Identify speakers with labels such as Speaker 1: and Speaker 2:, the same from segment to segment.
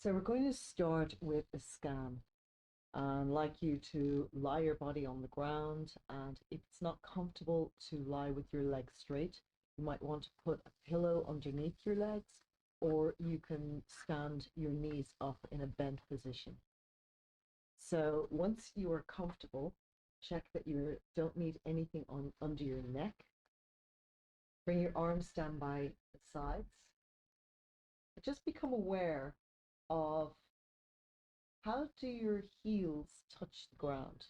Speaker 1: So we're going to start with a scan. I'd like you to lie your body on the ground, and if it's not comfortable to lie with your legs straight, you might want to put a pillow underneath your legs, or you can stand your knees up in a bent position. So once you are comfortable, check that you don't need anything under your neck. Bring your arms down by the sides. But just become aware of how do your heels touch the ground.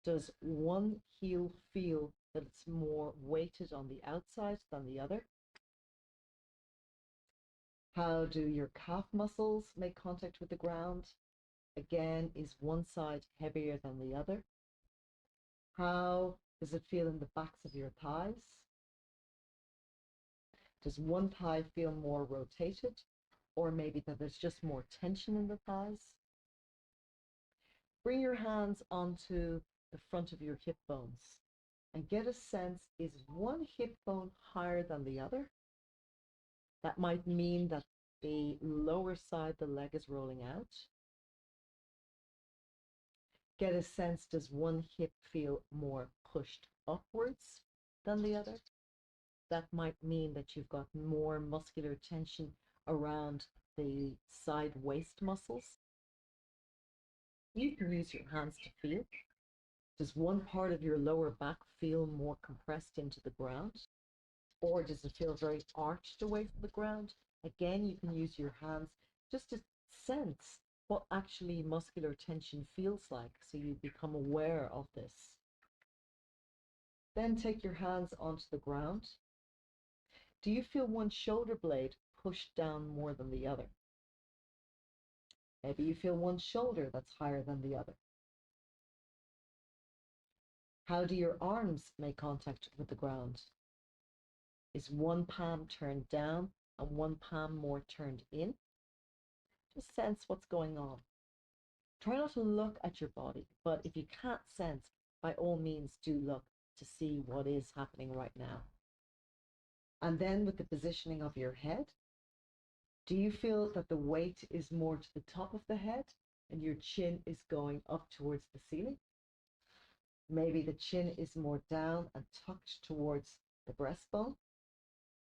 Speaker 1: Does one heel feel that it's more weighted on the outside than the other? How do your calf muscles make contact with the ground? Again, is one side heavier than the other? How does it feel in the backs of your thighs? Does one thigh feel more rotated, or maybe that there's just more tension in the thighs? Bring your hands onto the front of your hip bones and get a sense, is one hip bone higher than the other? That might mean that the lower side, the leg is rolling out. Get a sense, does one hip feel more pushed upwards than the other? That might mean that you've got more muscular tension around the side waist muscles. You can use your hands to feel. Does one part of your lower back feel more compressed into the ground? Or does it feel very arched away from the ground? Again, you can use your hands just to sense what actually muscular tension feels like, so you become aware of this. Then take your hands onto the ground. Do you feel one shoulder blade pushed down more than the other? Maybe you feel one shoulder that's higher than the other. How do your arms make contact with the ground? Is one palm turned down and one palm more turned in? Just sense what's going on. Try not to look at your body, but if you can't sense, by all means do look to see what is happening right now. And then with the positioning of your head, do you feel that the weight is more to the top of the head and your chin is going up towards the ceiling? Maybe the chin is more down and tucked towards the breastbone.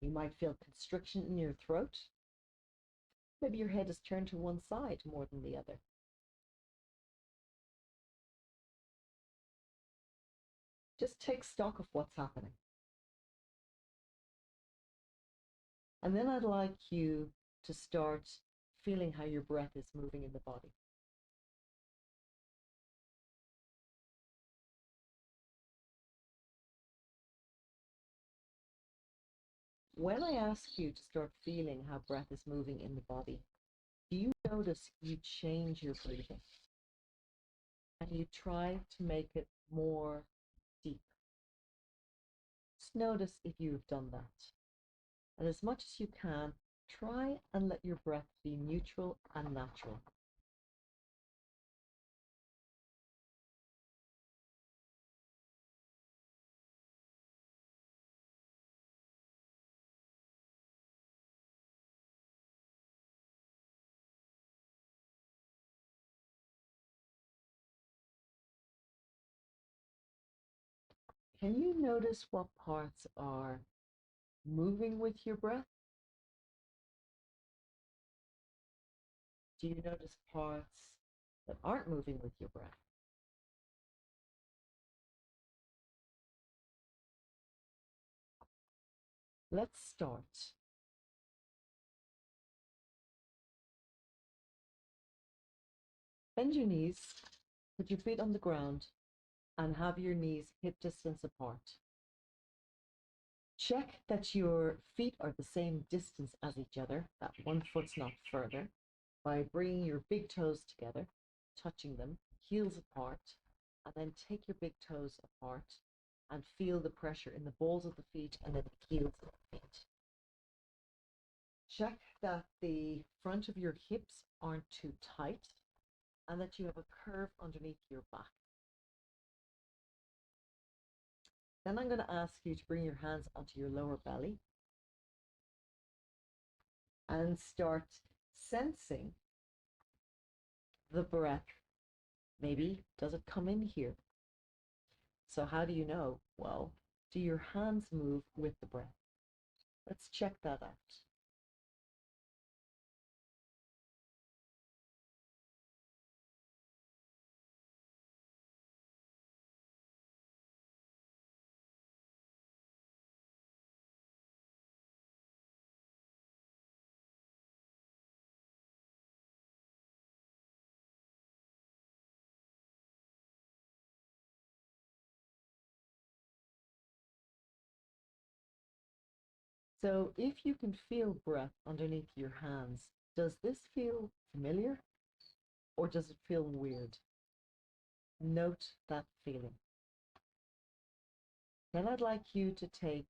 Speaker 1: You might feel constriction in your throat. Maybe your head is turned to one side more than the other. Just take stock of what's happening. And then I'd like you to start feeling how your breath is moving in the body. When I ask you to start feeling how breath is moving in the body, do you notice you change your breathing? And you try to make it more deep. Just notice if you've done that. And as much as you can, try and let your breath be neutral and natural. Can you notice what parts are moving with your breath? Do you notice parts that aren't moving with your breath? Let's start. Bend your knees, put your feet on the ground, and have your knees hip distance apart. Check that your feet are the same distance as each other, that one foot's not further, by bringing your big toes together, touching them, heels apart, and then take your big toes apart and feel the pressure in the balls of the feet and then the heels of the feet. Check that the front of your hips aren't too tight and that you have a curve underneath your back. Then I'm going to ask you to bring your hands onto your lower belly and start sensing the breath, maybe, does it come in here? So how do you know? Well, do your hands move with the breath? Let's check that out. So if you can feel breath underneath your hands, does this feel familiar or does it feel weird? Note that feeling. Then I'd like you to take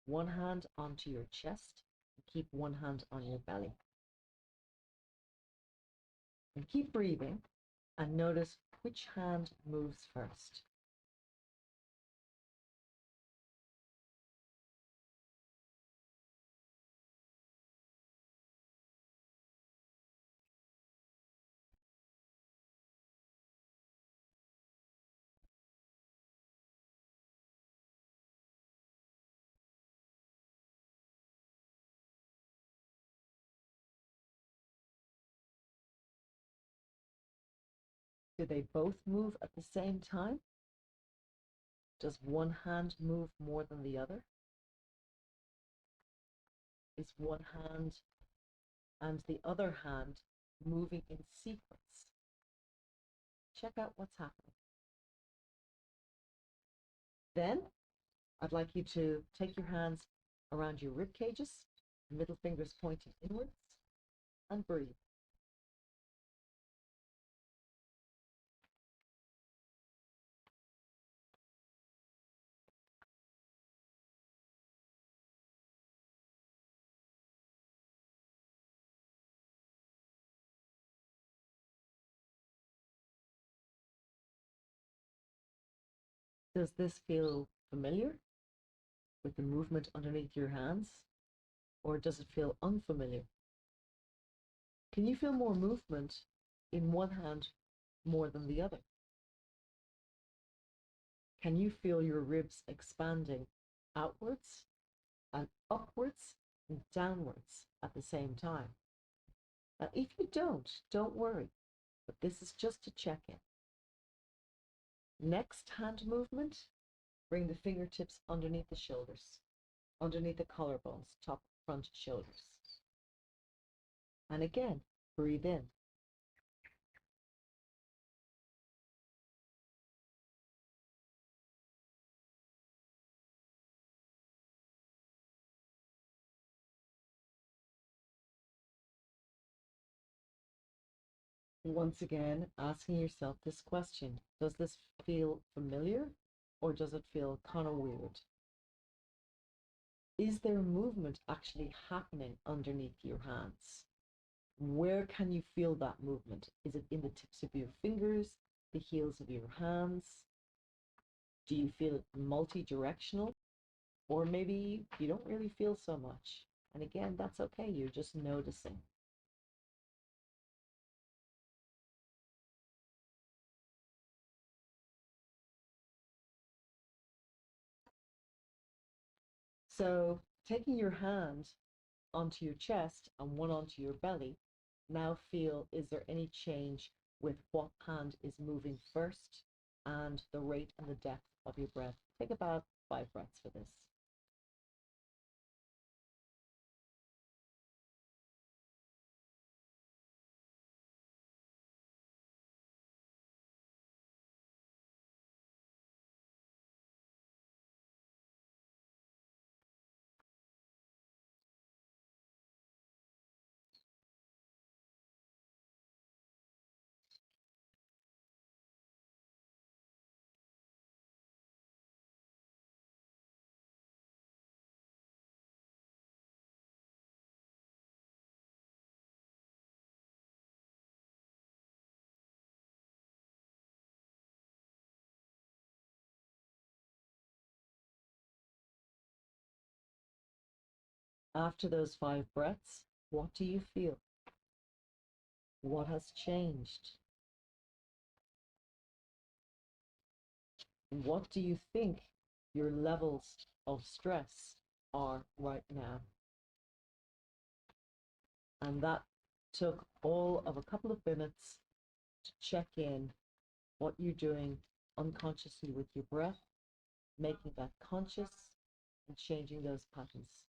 Speaker 1: one hand onto your chest and keep one hand on your belly. And keep breathing and notice which hand moves first. Do they both move at the same time? Does one hand move more than the other? Is one hand and the other hand moving in sequence? Check out what's happening. Then I'd like you to take your hands around your rib cages, middle fingers pointing inwards, and breathe. Does this feel familiar with the movement underneath your hands, or does it feel unfamiliar? Can you feel more movement in one hand more than the other? Can you feel your ribs expanding outwards and upwards and downwards at the same time? Now, if you don't worry, but this is just to check in. Next hand movement, bring the fingertips underneath the shoulders, underneath the collarbones, top front shoulders. And again, breathe in. Once again, asking yourself this question, does this feel familiar or does it feel kind of weird? Is there movement actually happening underneath your hands? Where can you feel that movement? Is it in the tips of your fingers, the heels of your hands? Do you feel it multi-directional? Or maybe you don't really feel so much. And again, that's okay. You're just noticing. So taking your hand onto your chest and one onto your belly, now feel, is there any change with what hand is moving first and the rate and the depth of your breath? Take about 5 breaths for this. After those 5 breaths, what do you feel? What has changed? what do you think your levels of stress are right now? And that took all of a couple of minutes to check in what you're doing unconsciously with your breath, making that conscious and changing those patterns.